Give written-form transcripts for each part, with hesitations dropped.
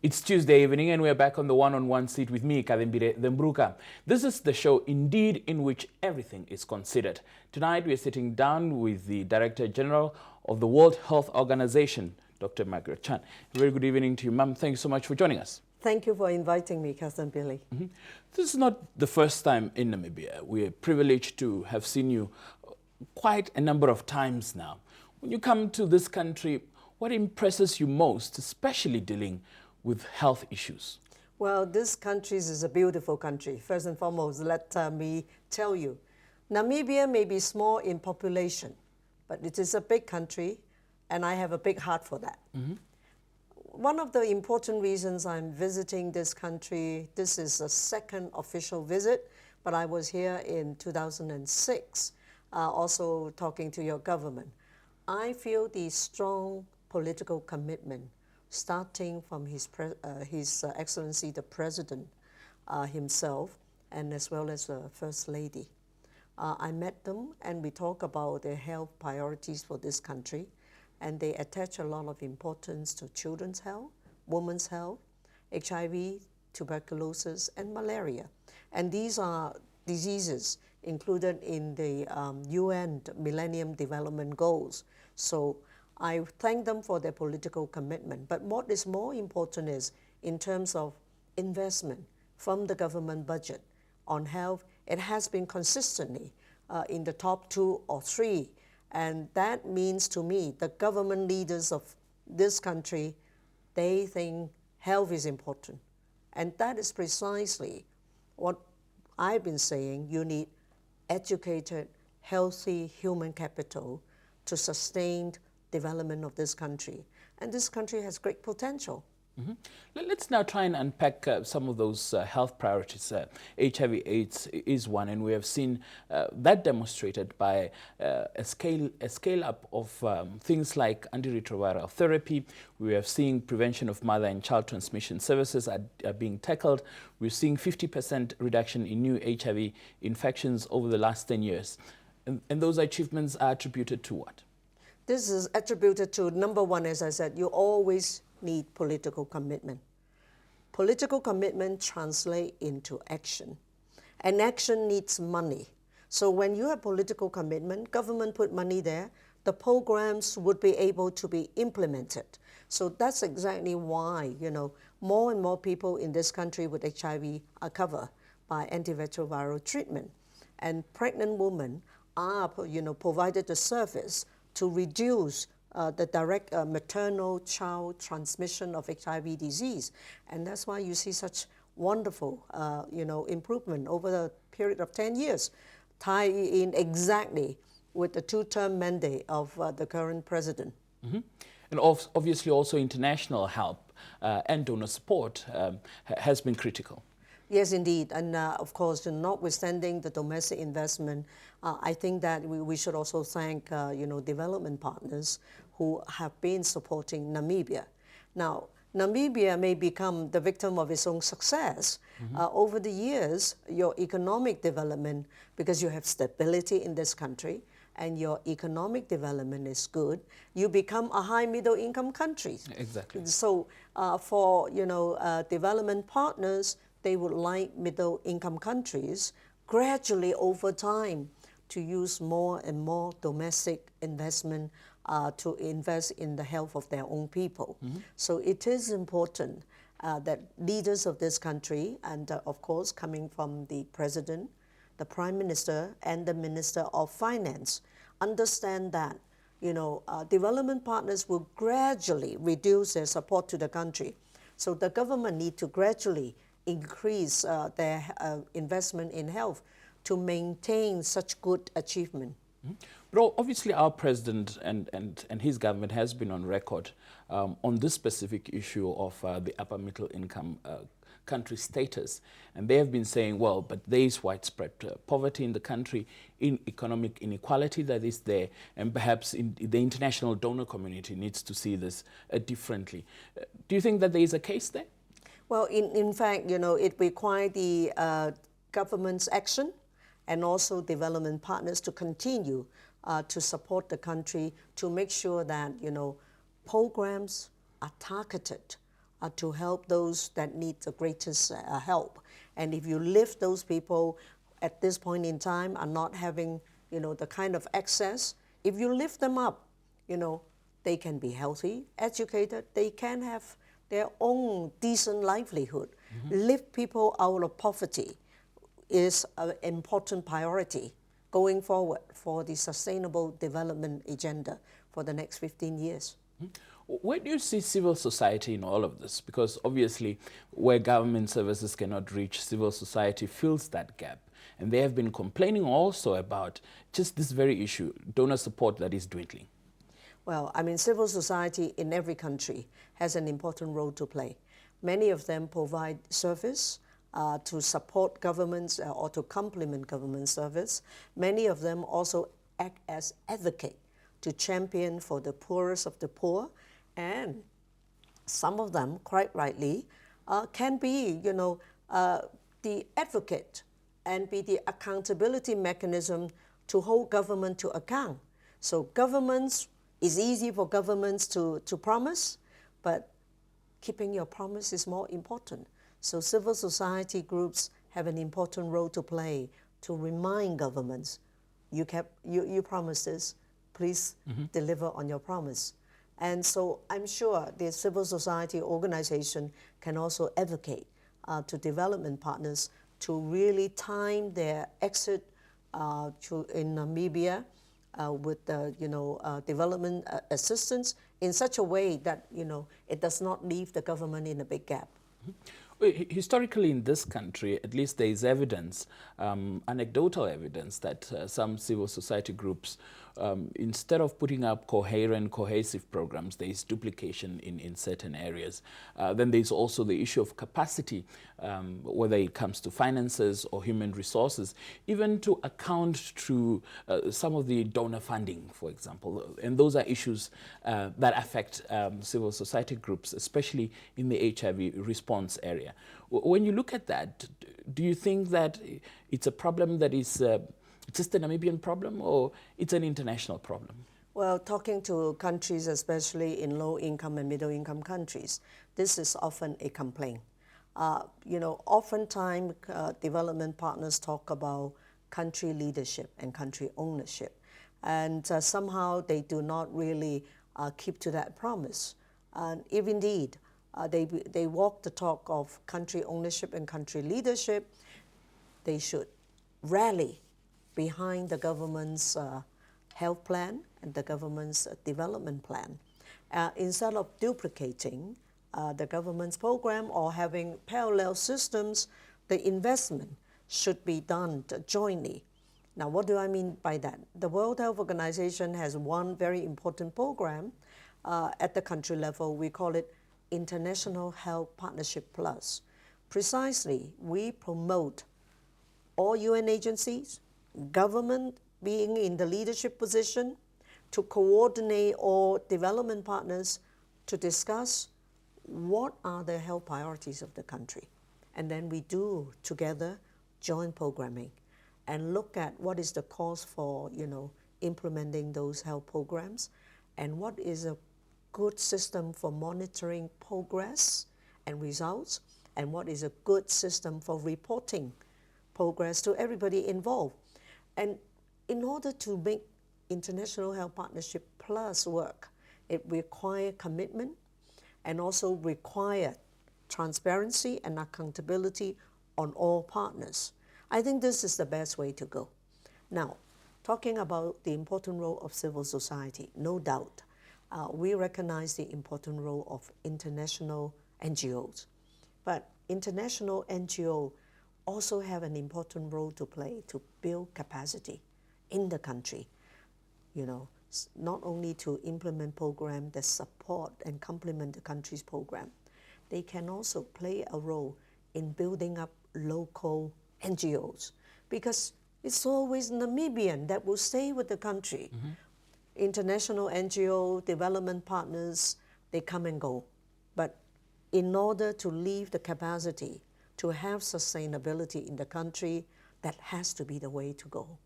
It's Tuesday evening and we're back on the one-on-one seat with me, Kazembire, Zemburuka. This is the show indeed in which everything is considered. Tonight we're sitting down with the Director General of the World Health Organization, Dr. Margaret Chan. A very good evening to you, ma'am. Thank you so much for joining us. Thank you for inviting me, Kazembire. This is not the first time in Namibia. We're privileged to have seen you quite a number of times now. When you come to this country, what impresses you most, especially dealing with health issues? Well, this country is a beautiful country. First and foremost, let me tell you, Namibia may be small in population, but it is a big country, and I have a big heart for that. One of the important reasons I'm visiting this country, this is a second official visit, but I was here in 2006, also talking to your government. I feel the strong political commitment starting from His Excellency the President himself, and as well as the First Lady. I met them and we talk about their health priorities for this country, and they attach a lot of importance to children's health, women's health, HIV, tuberculosis, and malaria. And these are diseases included in the UN Millenium Development Goals. So I thank them for their political commitment. But what is more important is in terms of investment from the government budget on health, it has been consistently in the top 2 or 3. And that means to me, the government leaders of this country, they think health is important. And that is precisely what I've been saying. You need educated, healthy human capital to sustain development of this country. And this country has great potential. Let's now try and unpack some of those health priorities. HIV/AIDS is one, and we have seen that demonstrated by a scale up of things like antiretroviral therapy. We are seeing prevention of mother and child transmission services are being tackled. We're seeing 50% reduction in new HIV infections over the last 10 years. And those achievements are attributed to what? This is attributed to, number one, as I said, you always need political commitment. Political commitment translates into action, and action needs money. So when you have political commitment, government put money there, the programs would be able to be implemented. So that's exactly why, more and more people in this country with HIV are covered by antiretroviral treatment. And pregnant women are, provided the service to reduce the direct maternal child transmission of HIV disease. And that's why you see such wonderful, improvement over the period of 10 years, tie in exactly with the 2-term mandate of the current president. And obviously also international help and donor support has been critical. Yes, indeed. And of course, notwithstanding the domestic investment, I think that we should also thank, development partners who have been supporting Namibia. Now, Namibia may become the victim of its own success. Over the years, your economic development, because you have stability in this country, and your economic development is good, you become a high middle income country. Exactly. So for, development partners, they would like middle income countries gradually over time to use more and more domestic investment to invest in the health of their own people. So it is important that leaders of this country, and of course coming from the President, the Prime Minister, and the Minister of Finance, understand that development partners will gradually reduce their support to the country. So the government need to gradually increase their investment in health to maintain such good achievement. But obviously our president and his government has been on record on this specific issue of the upper middle income country status. And they have been saying, well, but there is widespread poverty in the country, in economic inequality that is there, and perhaps the international donor community needs to see this differently. Do you think that there is a case there? Well, in fact, it requires the government's action and also development partners to continue to support the country to make sure that, programs are targeted to help those that need the greatest help. And if you lift those people at this point in time are not having, the kind of access, if you lift them up, they can be healthy, educated, they can have their own decent livelihood. Lift people out of poverty is an important priority going forward for the sustainable development agenda for the next 15 years. Where do you see civil society in all of this? Because obviously where government services cannot reach, civil society fills that gap. And they have been complaining also about just this very issue, donor support that is dwindling. Well, civil society in every country has an important role to play. Many of them provide service to support governments or to complement government service. Many of them also act as advocate to champion for the poorest of the poor. And some of them, quite rightly, can be, the advocate and be the accountability mechanism to hold government to account. So governments, it's easy for governments to promise, but keeping your promise is more important. So civil society groups have an important role to play to remind governments, you promised this, please deliver on your promise. And so I'm sure the civil society organization can also advocate to development partners to really time their exit in Namibia with development assistance in such a way that it does not leave the government in a big gap. Historically in this country, at least there is evidence, anecdotal evidence, that some civil society groups, instead of putting up coherent, cohesive programs, there is duplication in certain areas. Then there's also the issue of capacity, whether it comes to finances or human resources, even to account to some of the donor funding, for example. And those are issues that affect civil society groups, especially in the HIV response area. When you look at that, do you think that it's a problem that is just a Namibian problem, or it's an international problem? Well, talking to countries, especially in low-income and middle-income countries, this is often a complaint. Oftentimes development partners talk about country leadership and country ownership, and somehow they do not really keep to that promise. And if indeed they walk the talk of country ownership and country leadership, they should rally behind the government's health plan and the government's development plan. Instead of duplicating the government's program or having parallel systems, the investment should be done jointly. Now, what do I mean by that? The World Health Organization has one very important program at the country level. We call it International Health Partnership Plus. Precisely, we promote all UN agencies, government being in the leadership position, to coordinate all development partners to discuss what are the health priorities of the country. And then we do together joint programming and look at what is the cost for implementing those health programs and what is a good system for monitoring progress and results, and what is a good system for reporting progress to everybody involved. And in order to make International Health Partnership Plus work, it requires commitment and also require transparency and accountability on all partners. I think this is the best way to go. Now, talking about the important role of civil society, no doubt, we recognize the important role of international NGOs. But international NGOs also have an important role to play to build capacity in the country, not only to implement programs that support and complement the country's program. They can also play a role in building up local NGOs, because it's always Namibian that will stay with the country. International NGO, development partners, they come and go. But in order to leave the capacity to have sustainability in the country, that has to be the way to go.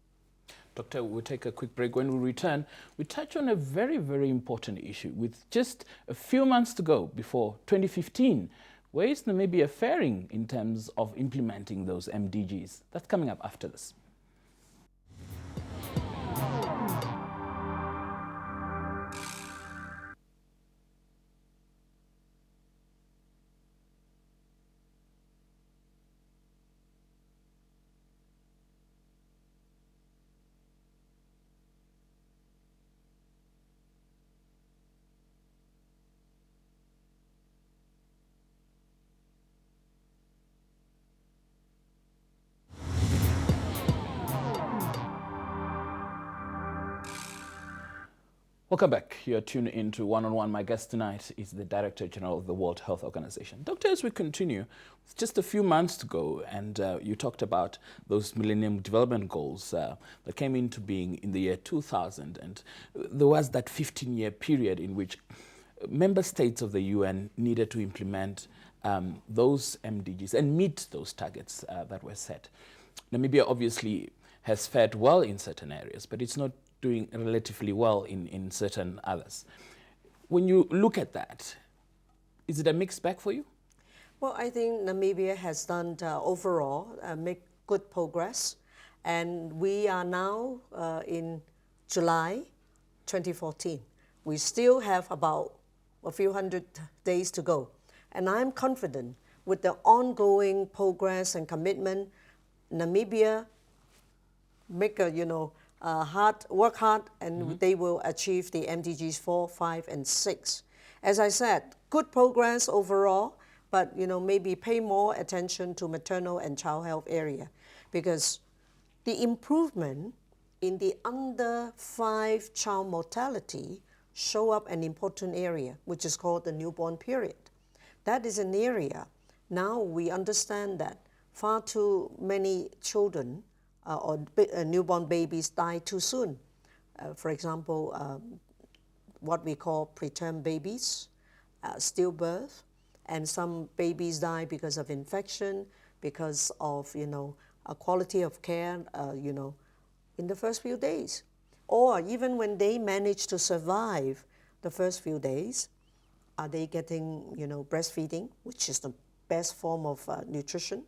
Doctor, we'll take a quick break. When we return, we touch on a very, very important issue. With just a few months to go before 2015, where is Namibia faring in terms of implementing those MDGs? That's coming up after this. Welcome back. You're tuned into One-on-One. My guest tonight is the Director General of the World Health Organization. Doctor, as we continue, with just a few months to go, and you talked about those Millennium Development Goals that came into being in the year 2000, and there was that 15-year period in which member states of the UN needed to implement those MDGs and meet those targets that were set. Namibia obviously has fared well in certain areas, but it's not doing relatively well in certain others. When you look at that, is it a mixed bag for you? Well, I think Namibia has done overall make good progress, and we are now in July 2014. We still have about a few hundred days to go, and I'm confident with the ongoing progress and commitment, Namibia make a work hard, and they will achieve the MDGs 4, 5, and 6. As I said, good progress overall, but maybe pay more attention to maternal and child health area, because the improvement in the under 5 child mortality show up an important area, which is called the newborn period. That is an area. Now we understand that far too many children or newborn babies die too soon. For example, what we call preterm babies, stillbirth, and some babies die because of infection, because of a quality of care, in the first few days, or even when they manage to survive the first few days, are they getting breastfeeding, which is the best form of nutrition?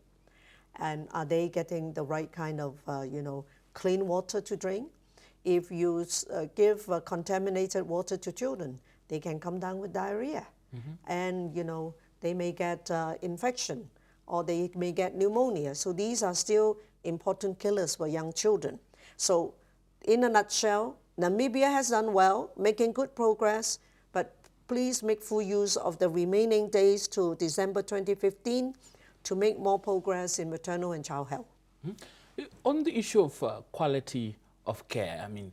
And are they getting the right kind of, clean water to drink? If you give contaminated water to children, they can come down with diarrhea. And, they may get infection, or they may get pneumonia. So these are still important killers for young children. So in a nutshell, Namibia has done well, making good progress, but please make full use of the remaining days to December 2015 to make more progress in maternal and child health. On the issue of quality of care, I mean,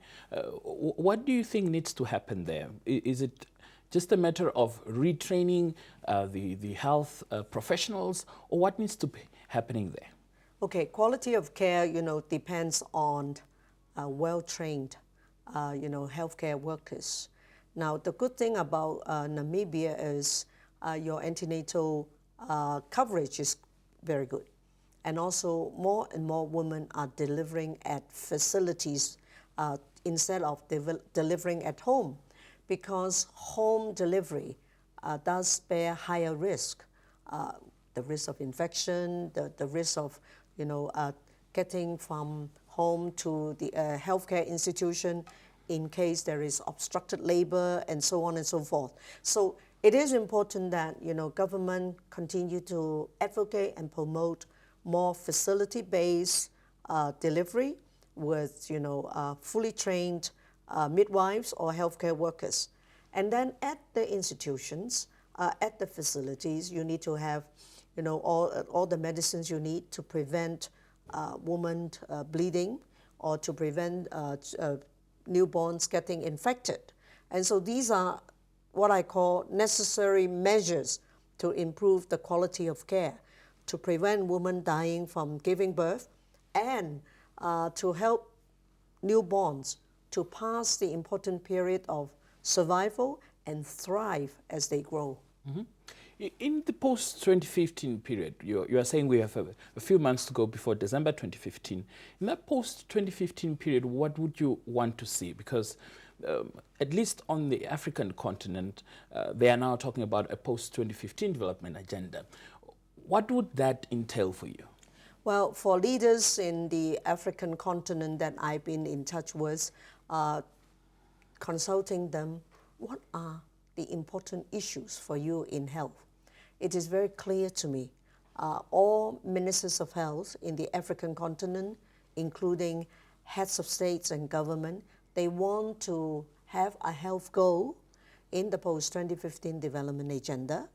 what do you think needs to happen there? Is it just a matter of retraining the health professionals, or what needs to be happening there? Okay, quality of care, depends on well-trained, healthcare workers. Now, the good thing about Namibia is your antenatal coverage is very good. And also more and more women are delivering at facilities instead of delivering at home, because home delivery does bear higher risk. The risk of infection, the risk of getting from home to the healthcare institution in case there is obstructed labor, and so on and so forth. So it is important that government continue to advocate and promote more facility-based delivery with fully trained midwives or healthcare workers. And then at the institutions, at the facilities, you need to have all the medicines you need to prevent woman bleeding, or to prevent newborns getting infected. And so these are what I call necessary measures to improve the quality of care. to prevent women dying from giving birth and to help newborns to pass the important period of survival and thrive as they grow. Mm-hmm. In the post-2015 period, you are saying we have a few months to go before December 2015. In that post-2015 period, what would you want to see? Because at least on the African continent, they are now talking about a post-2015 development agenda. What would that entail for you? Well, for leaders in the African continent that I've been in touch with, consulting them, what are the important issues for you in health? It is very clear to me, all ministers of health in the African continent, including heads of states and government, they want to have a health goal in the post-2015 development agenda,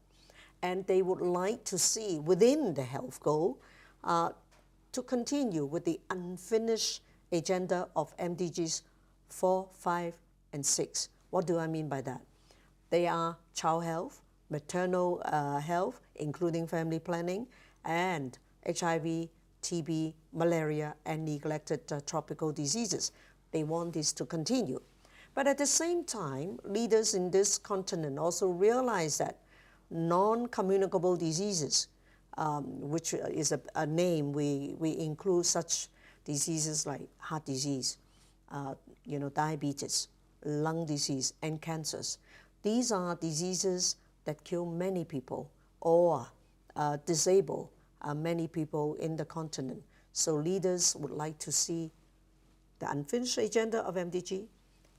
and they would like to see within the health goal to continue with the unfinished agenda of MDGs 4, 5, and 6. What do I mean by that? They are child health, maternal health, including family planning, and HIV, TB, malaria, and neglected tropical diseases. They want this to continue. But at the same time, leaders in this continent also realize that non-communicable diseases, which is a name, we include such diseases like heart disease, diabetes, lung disease, and cancers. These are diseases that kill many people or disable many people in the continent. So leaders would like to see the unfinished agenda of MDG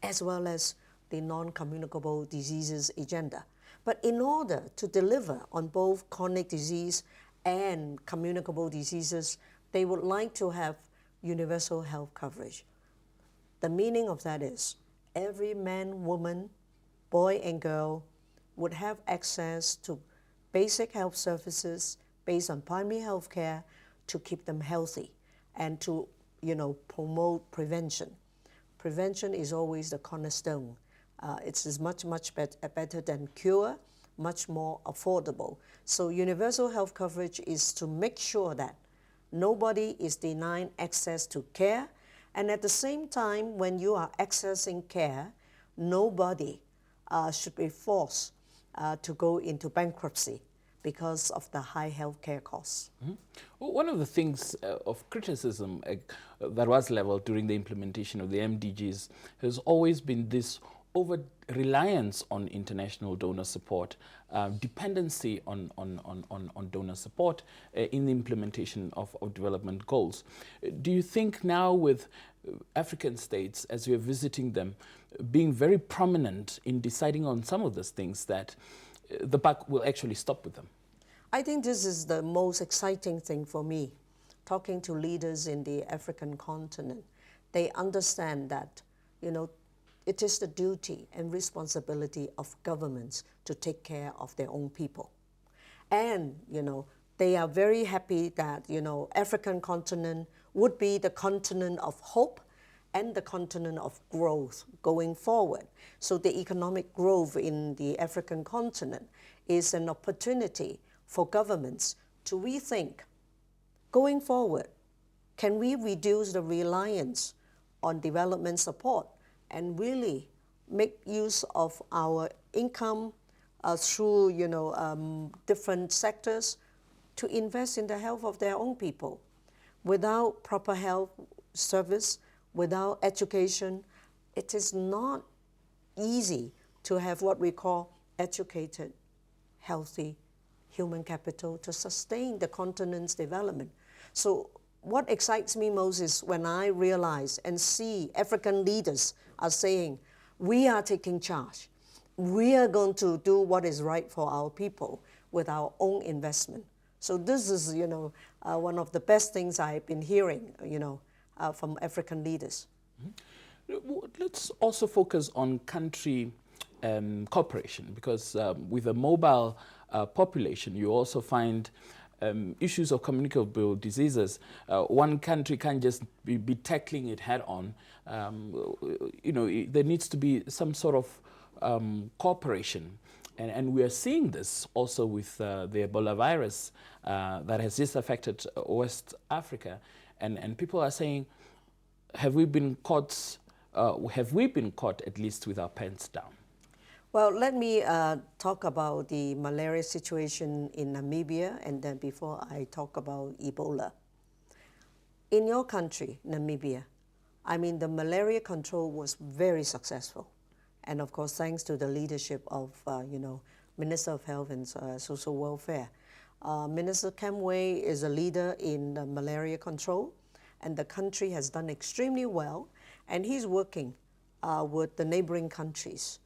as well as the non-communicable diseases agenda. But in order to deliver on both chronic disease and communicable diseases, they would like to have universal health coverage. The meaning of that is every man, woman, boy, and girl would have access to basic health services based on primary health care to keep them healthy and to promote prevention. Prevention is always the cornerstone. It's much better than cure, much more affordable. So universal health coverage is to make sure that nobody is denied access to care, and at the same time, when you are accessing care, nobody should be forced to go into bankruptcy because of the high healthcare costs. Mm-hmm. Well, one of the things of criticism that was leveled during the implementation of the MDGs has always been this over-reliance on international donor support, dependency on donor support in the implementation of development goals. Do you think now with African states, as you're visiting them, being very prominent in deciding on some of those things, that the buck will actually stop with them? I think this is the most exciting thing for me, talking to leaders in the African continent. They understand that, it is the duty and responsibility of governments to take care of their own people. And, they are very happy that, African continent would be the continent of hope and the continent of growth going forward. So the economic growth in the African continent is an opportunity for governments to rethink, going forward, can we reduce the reliance on development support and really make use of our income through different sectors to invest in the health of their own people? Without proper health service, without education, it is not easy to have what we call educated, healthy human capital to sustain the continent's development. So what excites me most is when I realize and see African leaders are saying, we are taking charge. We are going to do what is right for our people with our own investment. So this is, one of the best things I've been hearing, from African leaders. Mm-hmm. Let's also focus on country cooperation, because with a mobile population, you also find issues of communicable diseases. One country can't just be tackling it head on. There needs to be some sort of cooperation And we are seeing this also with the Ebola virus that has just affected West Africa. And people are saying, have we been caught at least with our pants down? Well, let me talk about the malaria situation in Namibia, and then before I talk about Ebola. In your country, Namibia, I mean, the malaria control was very successful. And of course, thanks to the leadership of, Minister of Health and Social Welfare. Minister Kemway is a leader in the malaria control, and the country has done extremely well. And he's working with the neighboring countries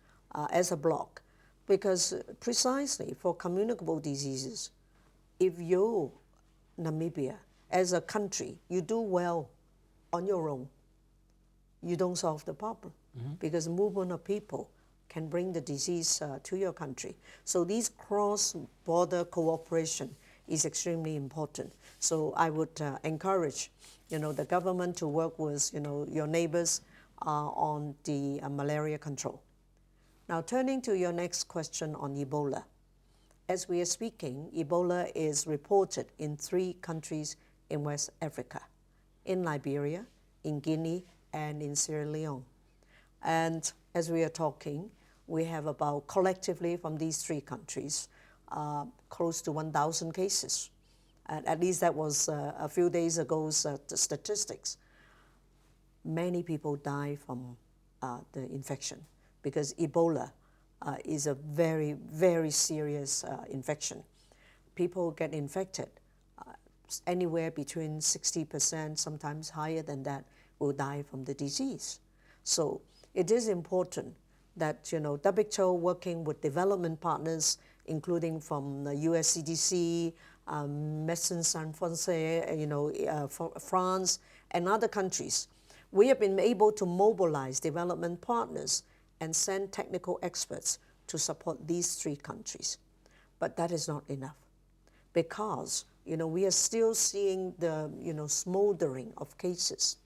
as a bloc, because precisely for communicable diseases, if you, Namibia, as a country, you do well on your own, you don't solve the problem, because movement of people can bring the disease to your country. So these cross-border cooperation is extremely important. So I would encourage, the government to work with, your neighbors on the malaria control. Now, turning to your next question on Ebola. As we are speaking, Ebola is reported in 3 countries in West Africa, in Liberia, in Guinea, and in Sierra Leone. And as we are talking, we have about, collectively from these 3 countries, close to 1,000 cases. And at least that was a few days ago's statistics. Many people die from the infection, because Ebola is a very, very serious infection. People get infected, anywhere between 60%, sometimes higher than that, will die from the disease. So it is important that, WHO working with development partners, including from the US CDC, Médecins Sans Frontières, France, and other countries, we have been able to mobilize development partners and send technical experts to support these 3 countries. But that is not enough, because, we are still seeing the, smoldering of cases.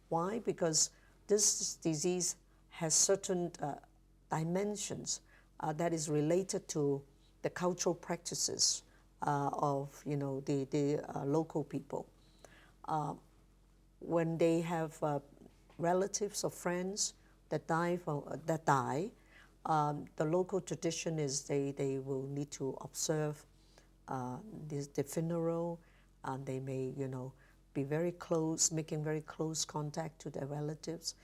Why? Because this disease has certain dimensions that is related to the cultural practices of, the local people. When they have relatives or friends that die, the local tradition is they will need to observe the funeral, and they may, be very close, making very close contact to their relatives.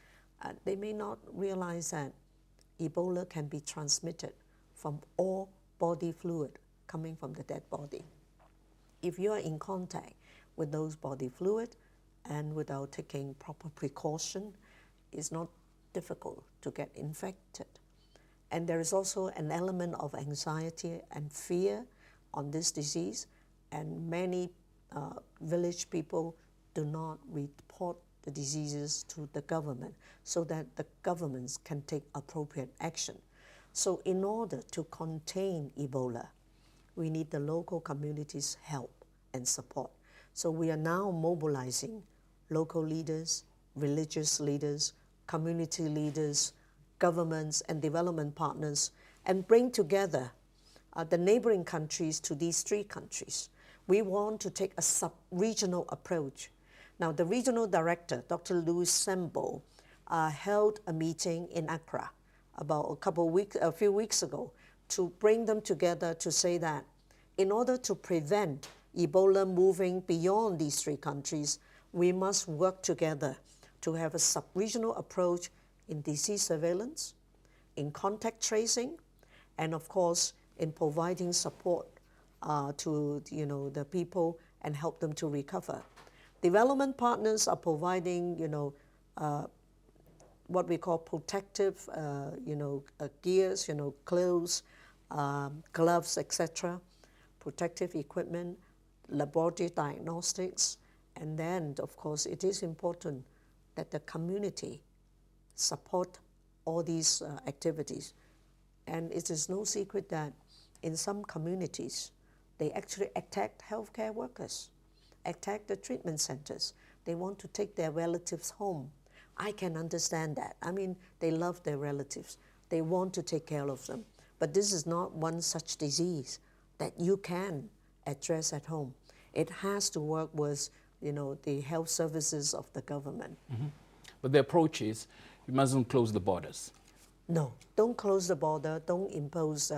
They may not realize that Ebola can be transmitted from all body fluid coming from the dead body. If you are in contact with those body fluid and without taking proper precaution, it's not difficult to get infected. And there is also an element of anxiety and fear on this disease, and many village people do not report the diseases to the government so that the governments can take appropriate action. So in order to contain Ebola, we need the local community's help and support. So we are now mobilizing local leaders, religious leaders, community leaders, governments and development partners, and bring together the neighboring countries to these 3 countries. We want to take a sub-regional approach. Now, the regional director, Dr. Louis Sembo, held a meeting in Accra about a few weeks ago to bring them together to say that in order to prevent Ebola moving beyond these 3 countries, we must work together to have a sub-regional approach in disease surveillance, in contact tracing, and of course, in providing support to the people and help them to recover. Development partners are providing what we call protective gears, clothes, gloves, etc., protective equipment, laboratory diagnostics, and then of course it is important that the community support all these activities. And it is no secret that in some communities, they actually attack healthcare workers, attack the treatment centers. They want to take their relatives home. I can understand that. I mean, they love their relatives. They want to take care of them. But this is not one such disease that you can address at home. It has to work with, the health services of the government. But the approach is, you mustn't close the borders. No, don't close the border. Don't impose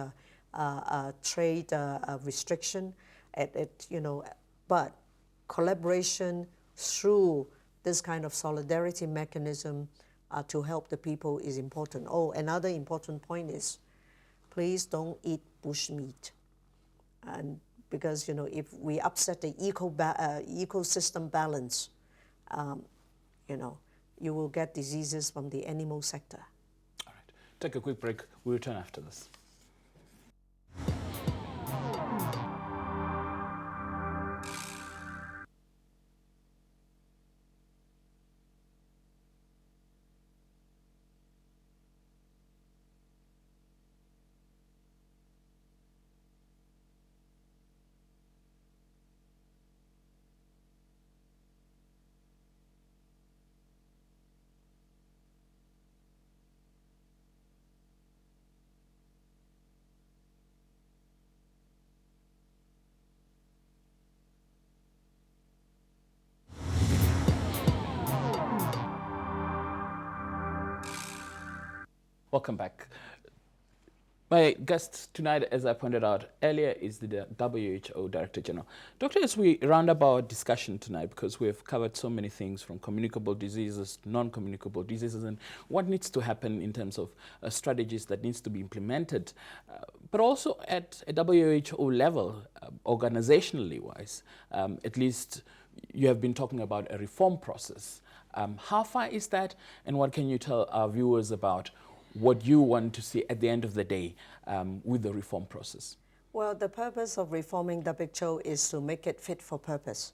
trade restriction. But collaboration through this kind of solidarity mechanism to help the people is important. Oh, another important point is, please don't eat bush meat, and because if we upset the ecosystem balance, you will get diseases from the animal sector. All right, take a quick break. We'll return after this. Welcome back. My guest tonight, as I pointed out earlier, is the WHO Director General. Doctor, as we round up our discussion tonight, because we have covered so many things from communicable diseases, non-communicable diseases, and what needs to happen in terms of strategies that needs to be implemented, but also at a WHO level, organizationally wise, at least you have been talking about a reform process. How far is that, and what can you tell our viewers about what you want to see at the end of the day with the reform process? Well, the purpose of reforming WHO is to make it fit for purpose.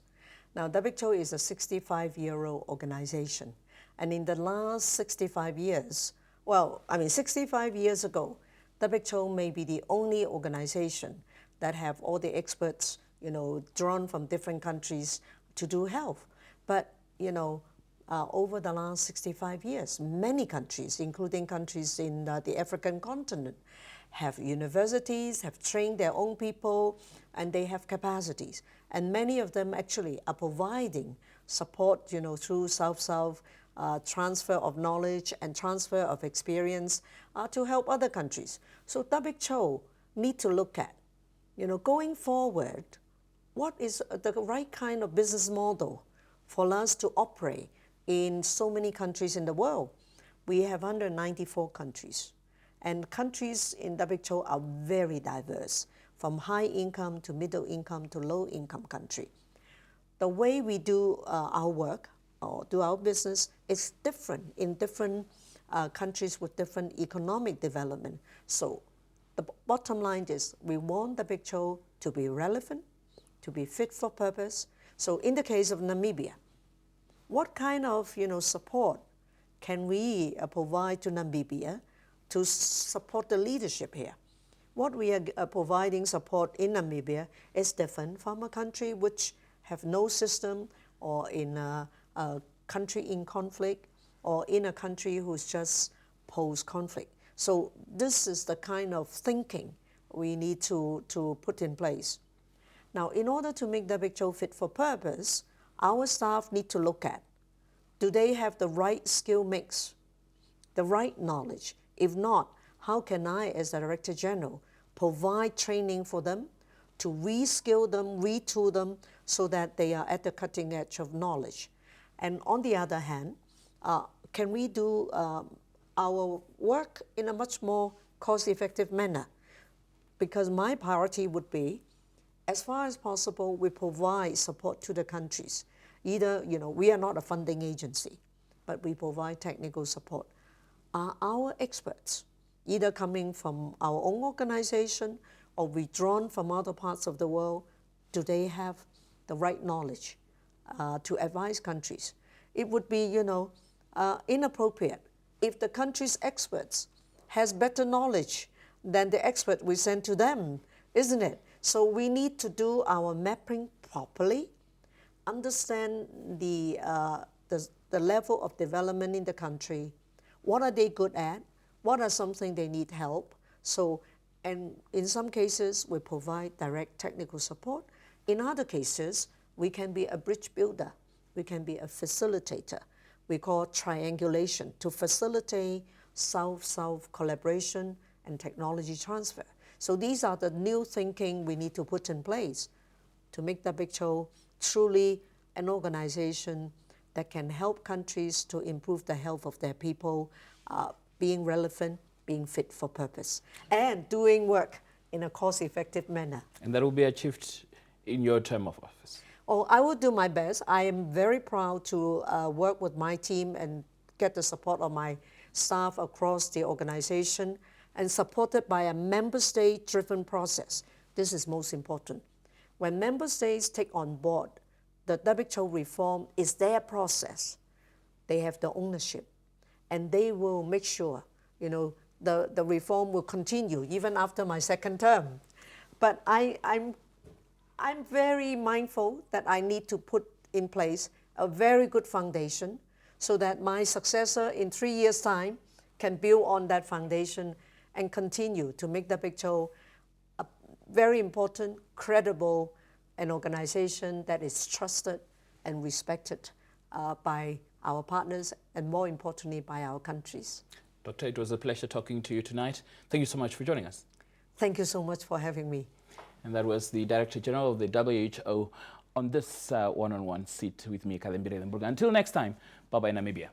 Now, WHO is a 65-year-old organization. And in the last 65 years, 65 years ago, WHO may be the only organization that have all the experts, drawn from different countries to do health. But, over the last 65 years, many countries, including countries in the African continent, have universities, have trained their own people, and they have capacities. And many of them actually are providing support, through South-South transfer of knowledge and transfer of experience to help other countries. So WHO need to look at, going forward, what is the right kind of business model for us to operate in so many countries in the world. We have 194 countries, and countries in WHO are very diverse, from high income to middle income to low income country. The way we do our work or do our business is different in different countries with different economic development. So the bottom line is we want WHO to be relevant, to be fit for purpose. So in the case of Namibia, what kind of support can we provide to Namibia to support the leadership here? What we are providing support in Namibia is different from a country which have no system, or in a country in conflict, or in a country who's just post-conflict. So this is the kind of thinking we need to put in place. Now, in order to make WHO fit for purpose, our staff need to look at, do they have the right skill mix, the right knowledge? If not, how can I, as Director General, provide training for them, to reskill them, retool them, so that they are at the cutting edge of knowledge? And on the other hand, can we do our work in a much more cost-effective manner? Because my priority would be, as far as possible, we provide support to the countries. Either, we are not a funding agency, but we provide technical support. Are our experts, either coming from our own organization or withdrawn from other parts of the world, do they have the right knowledge to advise countries? It would be, inappropriate if the country's experts has better knowledge than the expert we send to them, isn't it? So we need to do our mapping properly, understand the level of development in the country, what are they good at, what are something they need help. So And in some cases, we provide direct technical support. In other cases, we can be a bridge builder. We can be a facilitator. We call triangulation to facilitate South-South collaboration and technology transfer. So these are the new thinking we need to put in place to make WHO truly an organization that can help countries to improve the health of their people, being relevant, being fit for purpose, and doing work in a cost-effective manner. And that will be achieved in your term of office? Oh, I will do my best. I am very proud to work with my team and get the support of my staff across the organization, and supported by a member state-driven process. This is most important. When member states take on board the WHO reform is their process, they have the ownership, and they will make sure, the reform will continue even after my second term. But I'm very mindful that I need to put in place a very good foundation so that my successor in 3 years' time can build on that foundation and continue to make WHO a very important, credible, an organization that is trusted and respected by our partners, and more importantly, by our countries. Doctor, it was a pleasure talking to you tonight. Thank you so much for joining us. Thank you so much for having me. And that was the Director General of the WHO on this one-on-one seat with me, Kazembire. Until next time, bye-bye Namibia.